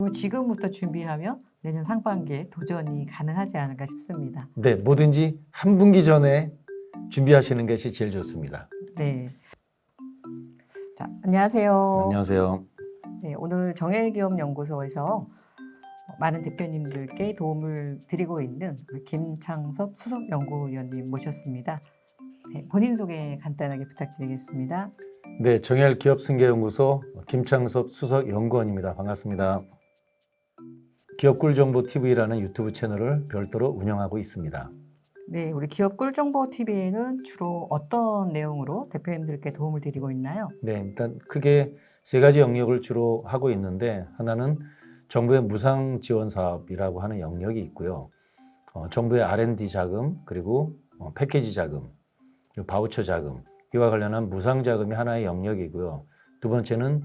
그러면 지금부터 준비하면 내년 상반기에 도전이 가능하지 않을까 싶습니다. 네, 뭐든지 한 분기 전에 준비하시는 것이 제일 좋습니다. 네. 자, 안녕하세요. 안녕하세요. 네, 오늘 정헬기업연구소에서 많은 대표님들께 도움을 드리고 있는 우리 김창섭 수석연구위원님 모셨습니다. 네, 본인 소개 간단하게 부탁드리겠습니다. 네, 정헬기업승계연구소 김창섭 수석연구원입니다. 반갑습니다. 기업꿀정보TV라는 유튜브 채널을 별도로 운영하고 있습니다. 네, 우리 기업 꿀정보 TV에는 주로 어떤 내용으로 대표님들께 도움을 드리고 있나요? 네, 일단 크게 세 가지 영역을 주로 하고 있는데 하나는 정부의 무상 지원 사업이라고 하는 영역이 있고요. 정부의 R&D 자금 그리고 패키지 자금 그리고 바우처 자금 이와 관련한 무상 자금이 하나의 영역이고요. 두 번째는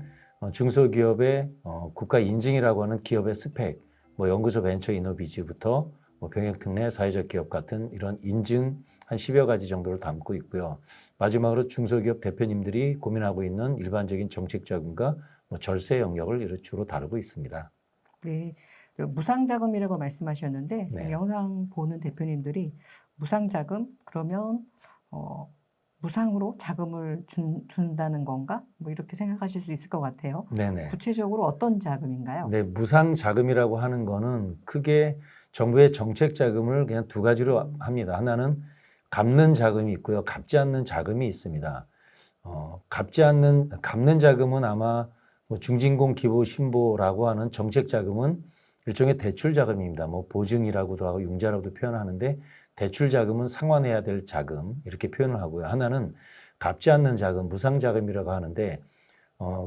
중소기업의 국가 인증이라고 하는 기업의 스펙, 연구소 벤처 이노비즈부터 병역 특례 사회적 기업 같은 이런 인증 한 10여 가지 정도를 담고 있고요. 마지막으로 중소기업 대표님들이 고민하고 있는 일반적인 정책 자금과 절세 영역을 주로 다루고 있습니다. 네, 무상자금이라고 말씀하셨는데 네. 영상 보는 대표님들이 무상자금 그러면 무상으로 자금을 준다는 건가? 이렇게 생각하실 수 있을 것 같아요. 네네. 구체적으로 어떤 자금인가요? 네, 무상 자금이라고 하는 거는 크게 정부의 정책 자금을 그냥 두 가지로 합니다. 하나는 갚는 자금이 있고요. 갚지 않는 자금이 있습니다. 갚는 자금은 아마 중진공 기부 신보라고 하는 정책 자금은 일종의 대출 자금입니다. 보증이라고도 하고 융자라고도 표현하는데 대출 자금은 상환해야 될 자금 이렇게 표현을 하고요. 하나는 갚지 않는 자금, 무상 자금이라고 하는데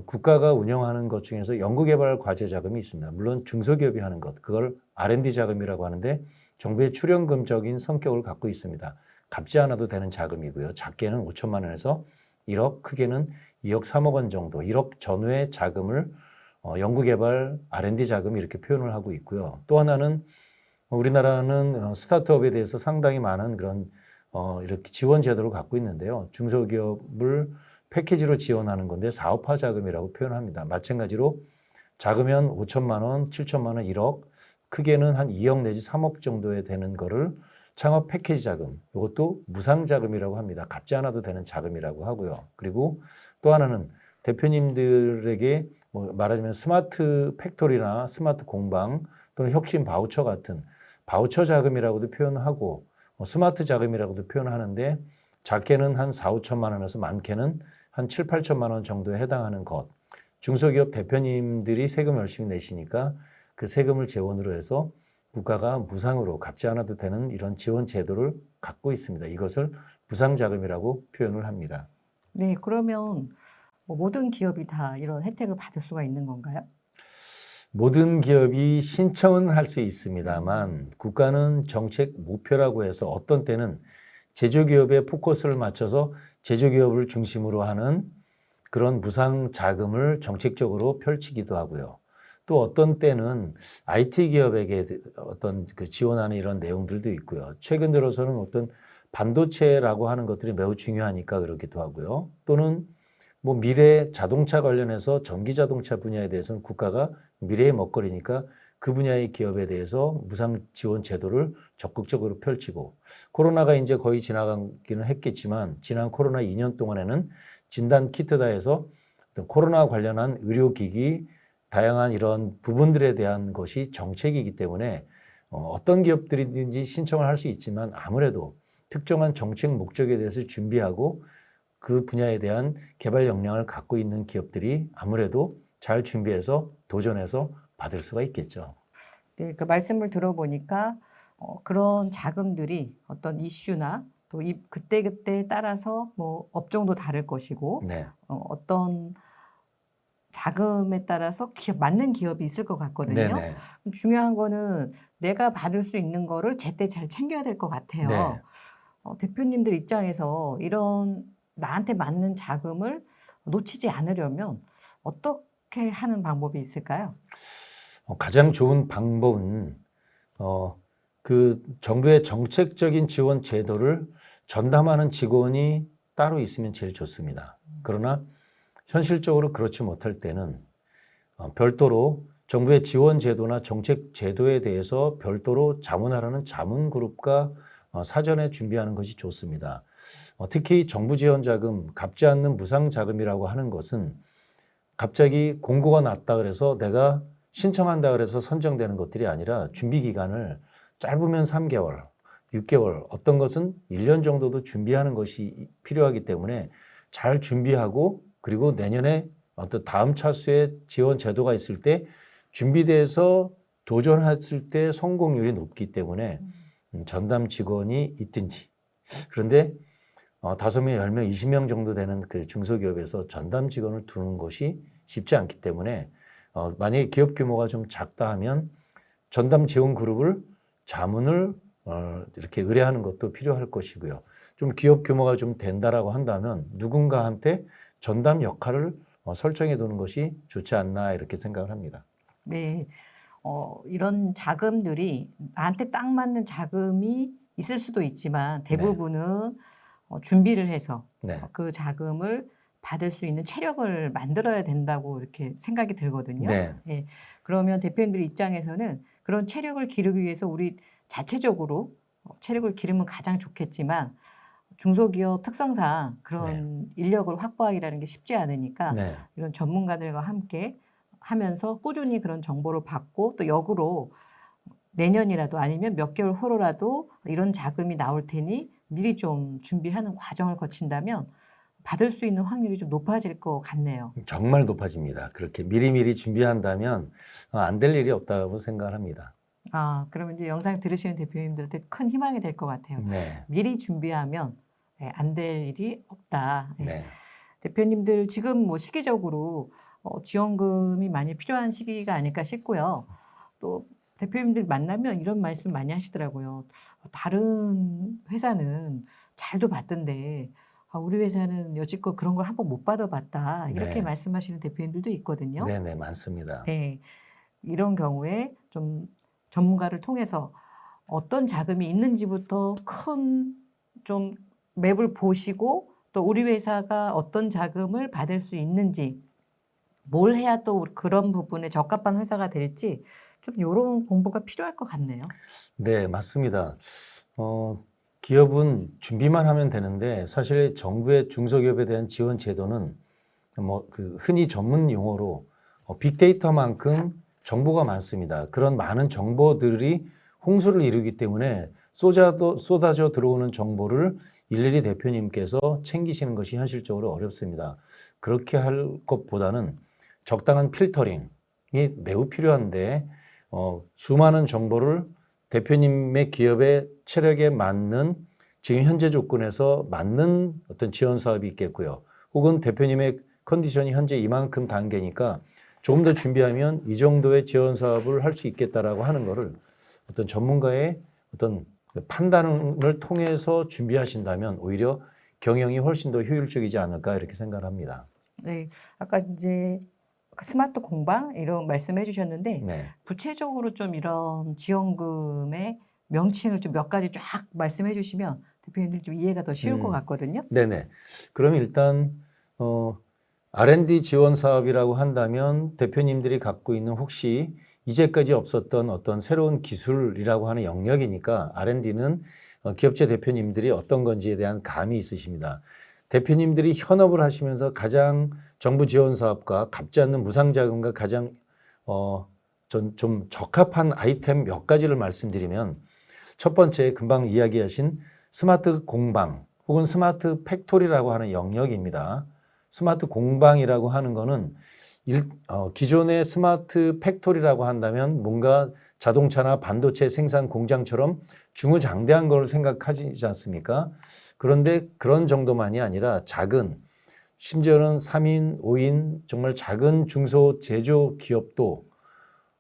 국가가 운영하는 것 중에서 연구개발 과제 자금이 있습니다. 물론 중소기업이 하는 것, 그걸 R&D 자금이라고 하는데 정부의 출연금적인 성격을 갖고 있습니다. 갚지 않아도 되는 자금이고요. 작게는 5천만 원에서 1억, 크게는 2억 3억 원 정도, 1억 전후의 자금을 연구개발 R&D 자금 이렇게 표현을 하고 있고요. 또 하나는 우리나라는 스타트업에 대해서 상당히 많은 그런 이렇게 지원 제도를 갖고 있는데요. 중소기업을 패키지로 지원하는 건데 사업화 자금이라고 표현합니다. 마찬가지로 작으면 5천만 원, 7천만 원, 1억, 크게는 한 2억 내지 3억 정도에 되는 거를 창업 패키지 자금, 이것도 무상 자금이라고 합니다. 갚지 않아도 되는 자금이라고 하고요. 그리고 또 하나는 대표님들에게 말하자면 스마트 팩토리나 스마트 공방 또는 혁신 바우처 같은 바우처 자금이라고도 표현하고 스마트 자금이라고도 표현하는데 작게는 한 4, 5천만 원에서 많게는 한 7, 8천만 원 정도에 해당하는 것. 중소기업 대표님들이 세금 열심히 내시니까 그 세금을 재원으로 해서 국가가 무상으로 갚지 않아도 되는 이런 지원 제도를 갖고 있습니다. 이것을 무상자금이라고 표현을 합니다. 네, 그러면 모든 기업이 다 이런 혜택을 받을 수가 있는 건가요? 모든 기업이 신청은 할 수 있습니다만 국가는 정책 목표라고 해서 어떤 때는 제조기업에 포커스를 맞춰서 제조기업을 중심으로 하는 그런 무상 자금을 정책적으로 펼치기도 하고요. 또 어떤 때는 IT 기업에게 어떤 지원하는 이런 내용들도 있고요. 최근 들어서는 어떤 반도체라고 하는 것들이 매우 중요하니까 그러기도 하고요. 또는 미래 자동차 관련해서 전기 자동차 분야에 대해서는 국가가 미래의 먹거리니까 그 분야의 기업에 대해서 무상 지원 제도를 적극적으로 펼치고 코로나가 이제 거의 지나가기는 했겠지만 지난 코로나 2년 동안에는 진단 키트다 해서 코로나 관련한 의료기기 다양한 이런 부분들에 대한 것이 정책이기 때문에 어떤 기업들이든지 신청을 할 수 있지만 아무래도 특정한 정책 목적에 대해서 준비하고 그 분야에 대한 개발 역량을 갖고 있는 기업들이 아무래도 잘 준비해서 도전해서 받을 수가 있겠죠. 네, 그 말씀을 들어보니까 그런 자금들이 어떤 이슈나 또 그때그때 따라서 업종도 다를 것이고 네. 어떤 자금에 따라서 맞는 기업이 있을 것 같거든요. 네네. 중요한 거는 내가 받을 수 있는 거를 제때 잘 챙겨야 될 것 같아요. 네. 대표님들 입장에서 이런 나한테 맞는 자금을 놓치지 않으려면 어떻게 하는 방법이 있을까요? 가장 좋은 방법은 그 정부의 정책적인 지원 제도를 전담하는 직원이 따로 있으면 제일 좋습니다. 그러나 현실적으로 그렇지 못할 때는 별도로 정부의 지원 제도나 정책 제도에 대해서 별도로 자문하라는 자문그룹과 사전에 준비하는 것이 좋습니다. 특히 정부 지원 자금, 갚지 않는 무상 자금이라고 하는 것은 갑자기 공고가 났다 그래서 내가 신청한다 그래서 선정되는 것들이 아니라 준비 기간을 짧으면 3개월, 6개월, 어떤 것은 1년 정도도 준비하는 것이 필요하기 때문에 잘 준비하고 그리고 내년에 어떤 다음 차수의 지원 제도가 있을 때 준비돼서 도전했을 때 성공률이 높기 때문에 전담 직원이 있든지 그런데 5명, 10명, 20명 정도 되는 그 중소기업에서 전담 직원을 두는 것이 쉽지 않기 때문에 만약에 기업 규모가 좀 작다 하면 전담 지원 그룹을 자문을 이렇게 의뢰하는 것도 필요할 것이고요. 좀 기업 규모가 좀 된다라고 한다면 누군가한테 전담 역할을 설정해 두는 것이 좋지 않나 이렇게 생각을 합니다. 네. 이런 자금들이 나한테 딱 맞는 자금이 있을 수도 있지만 대부분은 준비를 해서 네. 그 자금을 받을 수 있는 체력을 만들어야 된다고 이렇게 생각이 들거든요. 네. 예. 그러면 대표님들 입장에서는 그런 체력을 기르기 위해서 우리 자체적으로 체력을 기르면 가장 좋겠지만 중소기업 특성상 그런 인력을 확보하기라는 게 쉽지 않으니까 네. 이런 전문가들과 함께 하면서 꾸준히 그런 정보를 받고 또 역으로 내년이라도 아니면 몇 개월 후로라도 이런 자금이 나올 테니 미리 좀 준비하는 과정을 거친다면 받을 수 있는 확률이 좀 높아질 것 같네요. 정말 높아집니다. 그렇게 미리미리 준비한다면 안 될 일이 없다고 생각을 합니다. 그러면 이제 영상 들으시는 대표님들한테 큰 희망이 될 것 같아요. 네. 미리 준비하면 안 될 일이 없다. 네. 대표님들 지금 뭐 시기적으로 지원금이 많이 필요한 시기가 아닐까 싶고요. 또 대표님들 만나면 이런 말씀 많이 하시더라고요. 다른 회사는 잘도 받던데 우리 회사는 여지껏 그런 걸 한번 못 받아봤다. 이렇게 네. 말씀하시는 대표님들도 있거든요. 네, 많습니다. 네. 이런 경우에 좀 전문가를 통해서 어떤 자금이 있는지부터 큰 좀 맵을 보시고 또 우리 회사가 어떤 자금을 받을 수 있는지 뭘 해야 또 그런 부분에 적합한 회사가 될지 좀 이런 공부가 필요할 것 같네요. 네, 맞습니다. 기업은 준비만 하면 되는데 사실 정부의 중소기업에 대한 지원 제도는 흔히 전문 용어로 빅데이터만큼 정보가 많습니다. 그런 많은 정보들이 홍수를 이루기 때문에 쏟아져 들어오는 정보를 일일이 대표님께서 챙기시는 것이 현실적으로 어렵습니다. 그렇게 할 것보다는 적당한 필터링이 매우 필요한데 수많은 정보를 대표님의 기업의 체력에 맞는 지금 현재 조건에서 맞는 어떤 지원 사업이 있겠고요. 혹은 대표님의 컨디션이 현재 이만큼 단계니까 조금 더 준비하면 이 정도의 지원 사업을 할 수 있겠다라고 하는 거를 어떤 전문가의 어떤 판단을 통해서 준비하신다면 오히려 경영이 훨씬 더 효율적이지 않을까 이렇게 생각을 합니다. 네, 아까 이제 스마트 공방 이런 말씀해 주셨는데 네. 구체적으로 좀 이런 지원금의 명칭을 좀 몇 가지 쫙 말씀해 주시면 대표님들 좀 이해가 더 쉬울 것 같거든요. 네네. 그럼 일단 R&D 지원 사업이라고 한다면 대표님들이 갖고 있는 혹시 이제까지 없었던 어떤 새로운 기술이라고 하는 영역이니까 R&D는 기업체 대표님들이 어떤 건지에 대한 감이 있으십니다. 대표님들이 현업을 하시면서 가장 정부 지원 사업과 갚지 않는 무상자금과 가장 좀 적합한 아이템 몇 가지를 말씀드리면 첫 번째 금방 이야기하신 스마트 공방 혹은 스마트 팩토리라고 하는 영역입니다. 스마트 공방이라고 하는 거는 기존의 스마트 팩토리라고 한다면 뭔가 자동차나 반도체 생산 공장처럼 중후장대한 걸 생각하지 않습니까? 그런데 그런 정도만이 아니라 작은 심지어는 3인, 5인 정말 작은 중소 제조 기업도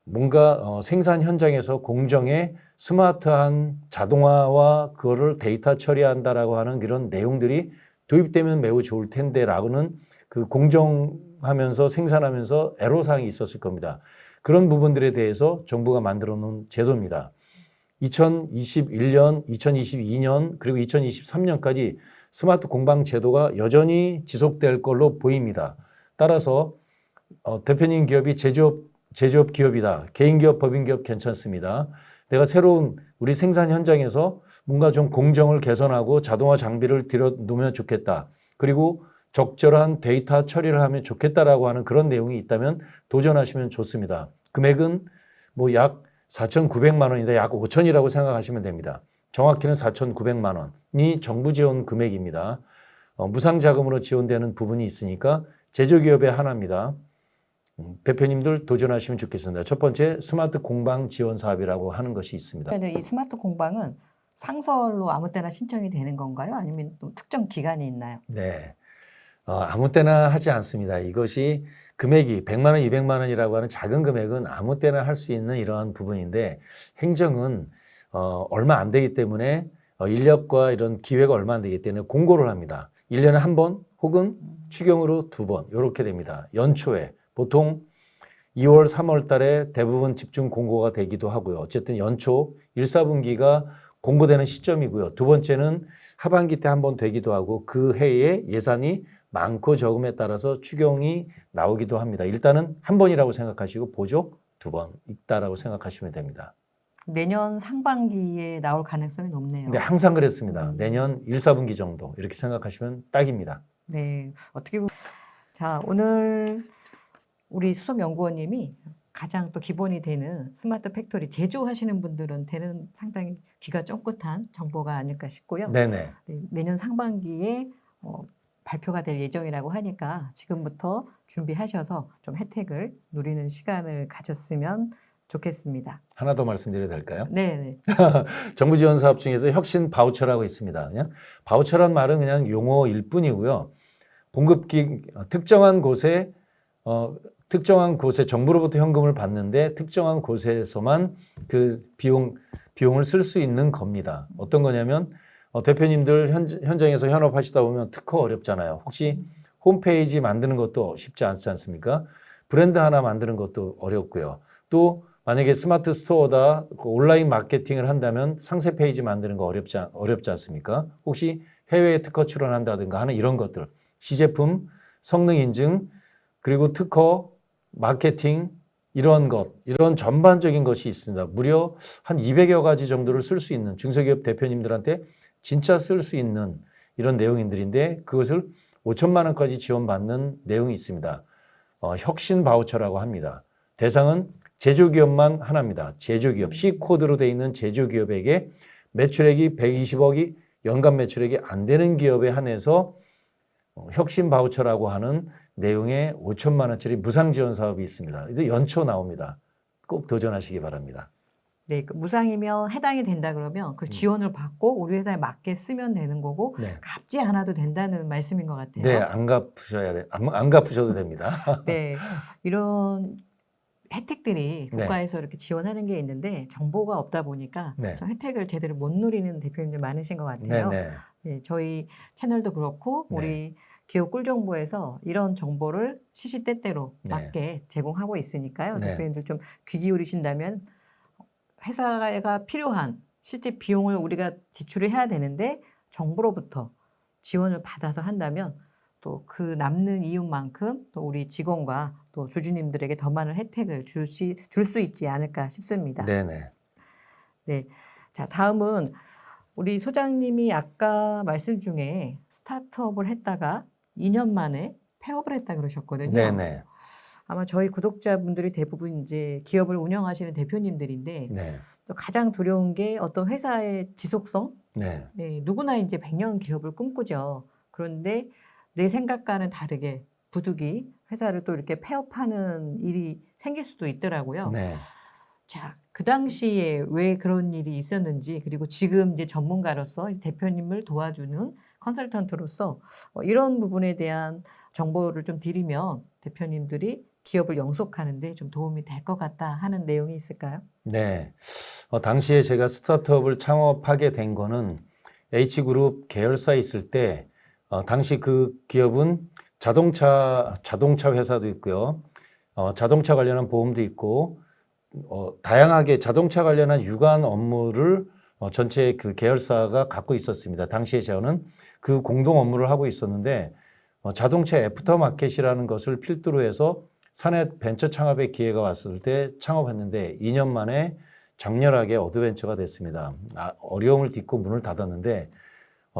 뭔가 생산 현장에서 공정에 스마트한 자동화와 그거를 데이터 처리한다라고 하는 그런 내용들이 도입되면 매우 좋을 텐데라고는 그 공정하면서 생산하면서 애로사항이 있었을 겁니다. 그런 부분들에 대해서 정부가 만들어 놓은 제도입니다. 2021년, 2022년 그리고 2023년까지 스마트 공방 제도가 여전히 지속될 걸로 보입니다. 따라서 대표님 기업이 제조업 제조업 기업이다. 개인기업, 법인기업 괜찮습니다. 내가 새로운 우리 생산 현장에서 뭔가 좀 공정을 개선하고 자동화 장비를 들여놓으면 좋겠다. 그리고 적절한 데이터 처리를 하면 좋겠다라고 하는 그런 내용이 있다면 도전하시면 좋습니다. 금액은 뭐 약 4,900만 원인데 약 5천이라고 생각하시면 됩니다. 정확히는 4,900만 원이 정부 지원 금액입니다. 무상 자금으로 지원되는 부분이 있으니까 제조기업의 하나입니다. 대표님들 도전하시면 좋겠습니다. 첫 번째 스마트 공방 지원 사업이라고 하는 것이 있습니다. 이 스마트 공방은 상설로 아무 때나 신청이 되는 건가요? 아니면 또 특정 기간이 있나요? 네. 아무 때나 하지 않습니다. 이것이 금액이 100만 원, 200만 원이라고 하는 작은 금액은 아무 때나 할 수 있는 이러한 부분인데 행정은 얼마 안 되기 때문에 인력과 이런 기회가 얼마 안 되기 때문에 공고를 합니다. 1년에 한 번 혹은 추경으로 2번 이렇게 됩니다. 연초에 보통 2월, 3월 달에 대부분 집중 공고가 되기도 하고요. 어쨌든 연초 1, 4분기가 공고되는 시점이고요. 두 번째는 하반기 때 한 번 되기도 하고 그 해에 예산이 많고 적음에 따라서 추경이 나오기도 합니다. 일단은 한 번이라고 생각하시고 보조 2번 있다라고 생각하시면 됩니다. 내년 상반기에 나올 가능성이 높네요. 네, 항상 그랬습니다. 내년 1, 4분기 정도 이렇게 생각하시면 딱입니다. 네, 어떻게 보면 자 오늘 우리 수석연구원님이 가장 또 기본이 되는 스마트 팩토리 제조하시는 분들한테는 상당히 귀가 쫑긋한 정보가 아닐까 싶고요. 네네. 네, 내년 상반기에 발표가 될 예정이라고 하니까 지금부터 준비하셔서 좀 혜택을 누리는 시간을 가졌으면 좋겠습니다. 하나 더 말씀드려도 될까요? 네. 정부 지원 사업 중에서 혁신 바우처라고 있습니다. 그냥 바우처란 말은 그냥 용어일 뿐이고요. 공급기 특정한 곳에 정부로부터 현금을 받는데 특정한 곳에서만 그 비용을 쓸 수 있는 겁니다. 어떤 거냐면 대표님들 현장에서 현업하시다 보면 특허 어렵잖아요. 혹시 홈페이지 만드는 것도 쉽지 않지 않습니까? 브랜드 하나 만드는 것도 어렵고요. 또 만약에 스마트 스토어다 온라인 마케팅을 한다면 상세 페이지 만드는 거 어렵지 않습니까? 혹시 해외에 특허 출원한다든가 하는 이런 것들, 시제품, 성능 인증, 그리고 특허, 마케팅 이런 전반적인 것이 있습니다. 무려 한 200여 가지 정도를 쓸 수 있는 중소기업 대표님들한테 진짜 쓸 수 있는 이런 내용들인데 그것을 5천만 원까지 지원받는 내용이 있습니다. 혁신 바우처라고 합니다. 대상은 제조기업만 하나입니다. 제조기업, C코드로 되어 있는 제조기업에게 매출액이 120억이 연간 매출액이 안 되는 기업에 한해서 혁신 바우처라고 하는 내용의 5천만 원짜리 무상 지원 사업이 있습니다. 이제 연초 나옵니다. 꼭 도전하시기 바랍니다. 네, 무상이면 해당이 된다 그러면 그 지원을 받고 우리 회사에 맞게 쓰면 되는 거고 네. 갚지 않아도 된다는 말씀인 것 같아요. 네, 안 갚으셔도 됩니다. 네, 이런 혜택들이 네. 국가에서 이렇게 지원하는 게 있는데 정보가 없다 보니까 네. 좀 혜택을 제대로 못 누리는 대표님들 많으신 것 같아요. 네. 네, 저희 채널도 그렇고 우리 기업 꿀정보에서 이런 정보를 시시때때로 네. 맞게 제공하고 있으니까요. 네. 대표님들 좀 귀 기울이신다면 회사가 필요한 실제 비용을 우리가 지출을 해야 되는데 정부로부터 지원을 받아서 한다면 또 그 남는 이윤만큼 또 우리 직원과 또 주주님들에게 더 많은 혜택을 줄 수 있지 않을까 싶습니다. 네네. 네. 자, 다음은 우리 소장님이 아까 말씀 중에 스타트업을 했다가 2년 만에 폐업을 했다 그러셨거든요. 네네. 아마 저희 구독자분들이 대부분 이제 기업을 운영하시는 대표님들인데 네. 또 가장 두려운 게 어떤 회사의 지속성? 네. 네, 누구나 이제 100년 기업을 꿈꾸죠. 그런데 내 생각과는 다르게 부득이 회사를 또 이렇게 폐업하는 일이 생길 수도 있더라고요. 네. 자, 그 당시에 왜 그런 일이 있었는지 그리고 지금 이제 전문가로서 대표님을 도와주는 컨설턴트로서 이런 부분에 대한 정보를 좀 드리면 대표님들이 기업을 영속하는데 좀 도움이 될 것 같다 하는 내용이 있을까요? 네. 당시에 제가 스타트업을 창업하게 된 거는 H그룹 계열사에 있을 때 당시 그 기업은 자동차 회사도 있고요. 자동차 관련한 보험도 있고 다양하게 자동차 관련한 유관 업무를 전체 그 계열사가 갖고 있었습니다. 당시에 저는 그 공동 업무를 하고 있었는데 자동차 애프터마켓이라는 것을 필두로 해서 사내 벤처 창업의 기회가 왔을 때 창업했는데 2년 만에 장렬하게 어드벤처가 됐습니다. 어려움을 딛고 문을 닫았는데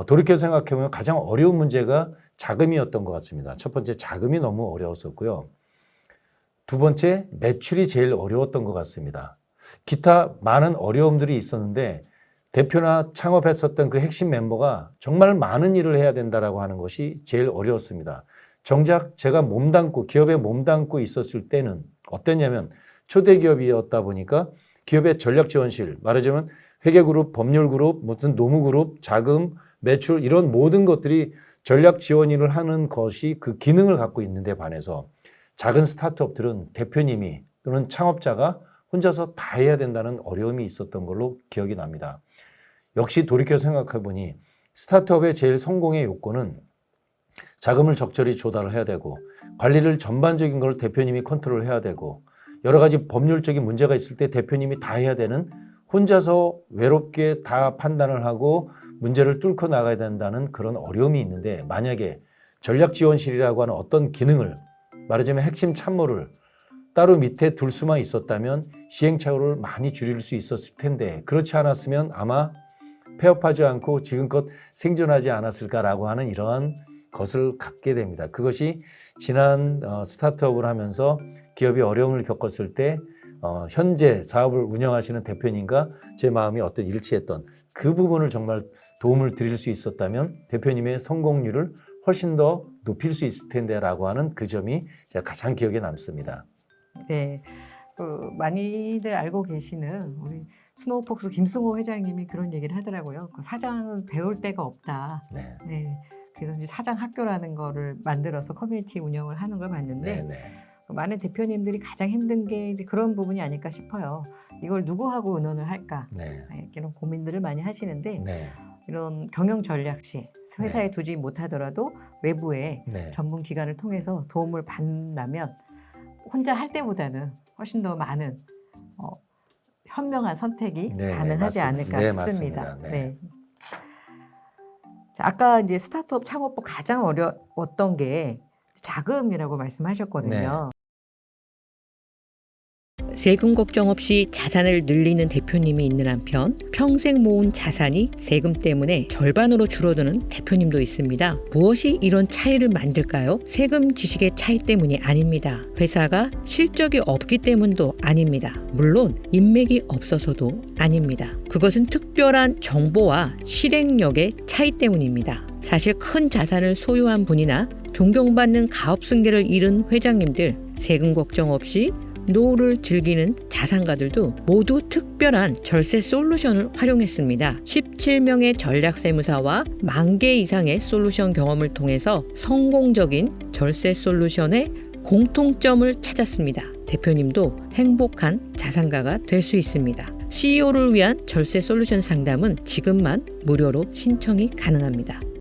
돌이켜 생각해보면 가장 어려운 문제가 자금이었던 것 같습니다. 첫 번째, 자금이 너무 어려웠었고요. 두 번째, 매출이 제일 어려웠던 것 같습니다. 기타 많은 어려움들이 있었는데 대표나 창업했었던 그 핵심 멤버가 정말 많은 일을 해야 된다라고 하는 것이 제일 어려웠습니다. 정작 제가 기업에 몸담고 있었을 때는 어땠냐면 초대 기업이었다 보니까 기업의 전략지원실, 말하자면 회계그룹, 법률그룹, 무슨 노무그룹, 자금, 매출 이런 모든 것들이 전략지원을 하는 것이 그 기능을 갖고 있는데 반해서 작은 스타트업들은 대표님이 또는 창업자가 혼자서 다 해야 된다는 어려움이 있었던 걸로 기억이 납니다. 역시 돌이켜 생각해 보니 스타트업의 제일 성공의 요건은 자금을 적절히 조달을 해야 되고 관리를 전반적인 걸 대표님이 컨트롤해야 되고 여러 가지 법률적인 문제가 있을 때 대표님이 다 해야 되는 혼자서 외롭게 다 판단을 하고 문제를 뚫고 나가야 된다는 그런 어려움이 있는데 만약에 전략지원실이라고 하는 어떤 기능을 말하자면 핵심 참모를 따로 밑에 둘 수만 있었다면 시행착오를 많이 줄일 수 있었을 텐데 그렇지 않았으면 아마 폐업하지 않고 지금껏 생존하지 않았을까라고 하는 이러한 것을 갖게 됩니다. 그것이 지난 스타트업을 하면서 기업이 어려움을 겪었을 때 현재 사업을 운영하시는 대표님과 제 마음이 어떤 일치했던 그 부분을 정말 도움을 드릴 수 있었다면 대표님의 성공률을 훨씬 더 높일 수 있을 텐데라고 하는 그 점이 제가 가장 기억에 남습니다. 네, 많이들 알고 계시는 우리 스노우폭스 김승호 회장님이 그런 얘기를 하더라고요. 사장은 배울 데가 없다. 네. 네, 그래서 이제 사장 학교라는 거를 만들어서 커뮤니티 운영을 하는 걸 봤는데 네. 많은 대표님들이 가장 힘든 게 이제 그런 부분이 아닐까 싶어요. 이걸 누구하고 의논을 할까? 네. 이런 고민들을 많이 하시는데 네. 이런 경영 전략 시 회사에 두지 못하더라도 외부의 네. 전문 기관을 통해서 도움을 받는다면 혼자 할 때보다는 훨씬 더 많은 현명한 선택이 네, 가능하지 않을까 네, 싶습니다. 맞습니다. 네. 자, 아까 이제 스타트업 창업법 가장 어려웠던 게 자금이라고 말씀하셨거든요. 세금 걱정 없이 자산을 늘리는 대표님이 있는 한편 평생 모은 자산이 세금 때문에 절반으로 줄어드는 대표님도 있습니다. 무엇이 이런 차이를 만들까요? 세금 지식의 차이 때문이 아닙니다. 회사가 실적이 없기 때문도 아닙니다. 물론 인맥이 없어서도 아닙니다. 그것은 특별한 정보와 실행력의 차이 때문입니다. 사실 큰 자산을 소유한 분이나 존경받는 가업 승계를 이룬 회장님들, 세금 걱정 없이 노후를 즐기는 자산가들도 모두 특별한 절세 솔루션을 활용했습니다. 17명의 전략세무사와 10,000개 이상의 솔루션 경험을 통해서 성공적인 절세 솔루션의 공통점을 찾았습니다. 대표님도 행복한 자산가가 될 수 있습니다. CEO를 위한 절세 솔루션 상담은 지금만 무료로 신청이 가능합니다.